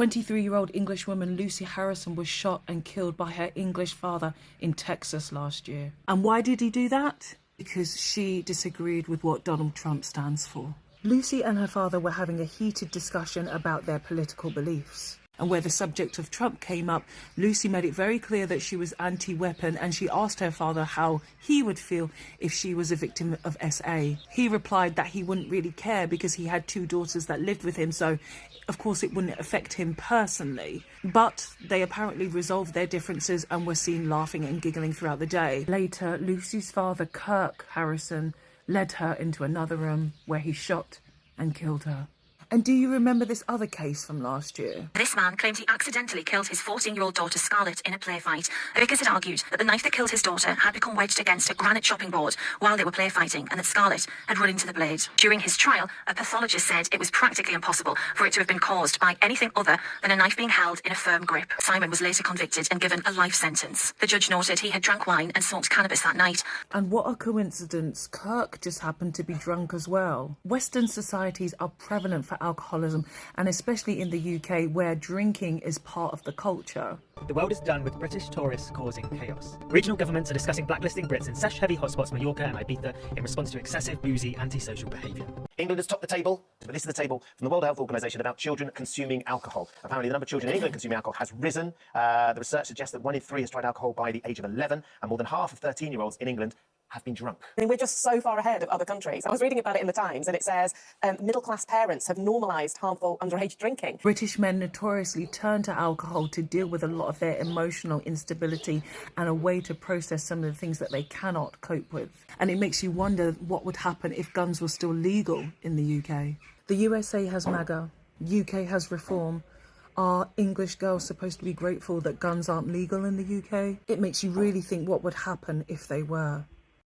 23-year-old English woman Lucy Harrison was shot and killed by her English father in Texas last year. And why did he do that? Because she disagreed with what Donald Trump stands for. Lucy and her father were having a heated discussion about their political beliefs. And where the subject of Trump came up, Lucy made it very clear that she was anti-weapon, and she asked her father how he would feel if she was a victim of SA. He replied that he wouldn't really care because he had 2 daughters that lived with him, so of course it wouldn't affect him personally. But they apparently resolved their differences and were seen laughing and giggling throughout the day. Later, Lucy's father, Kirk Harrison, led her into another room where he shot and killed her. And do you remember this other case from last year? This man claimed he accidentally killed his 14-year-old daughter Scarlett in a play fight. Vickers had argued that the knife that killed his daughter had become wedged against a granite chopping board while they were play fighting, and that Scarlett had run into the blade. During his trial, a pathologist said it was practically impossible for it to have been caused by anything other than a knife being held in a firm grip. Simon was later convicted and given a life sentence. The judge noted he had drank wine and smoked cannabis that night. And what a coincidence, Kirk just happened to be drunk as well. Western societies are prevalent for alcoholism, and especially in the UK, where drinking is part of the culture. The world is done with British tourists causing chaos. Regional governments are discussing blacklisting Brits in sesh-heavy hotspots Mallorca and Ibiza in response to excessive boozy antisocial behaviour. England has topped the table, but this is the table from the World Health Organization about children consuming alcohol. Apparently the number of children in England consuming alcohol has risen. The research suggests that 1 in 3 has tried alcohol by the age of 11, and more than half of 13-year-olds in England have been drunk. I mean, we're just so far ahead of other countries. I was reading about it in the Times, and it says middle-class parents have normalised harmful underage drinking. British men notoriously turn to alcohol to deal with a lot of their emotional instability and a way to process some of the things that they cannot cope with. And it makes you wonder what would happen if guns were still legal in the UK. The USA has MAGA, UK has reform. Are English girls supposed to be grateful that guns aren't legal in the UK? It makes you really think what would happen if they were.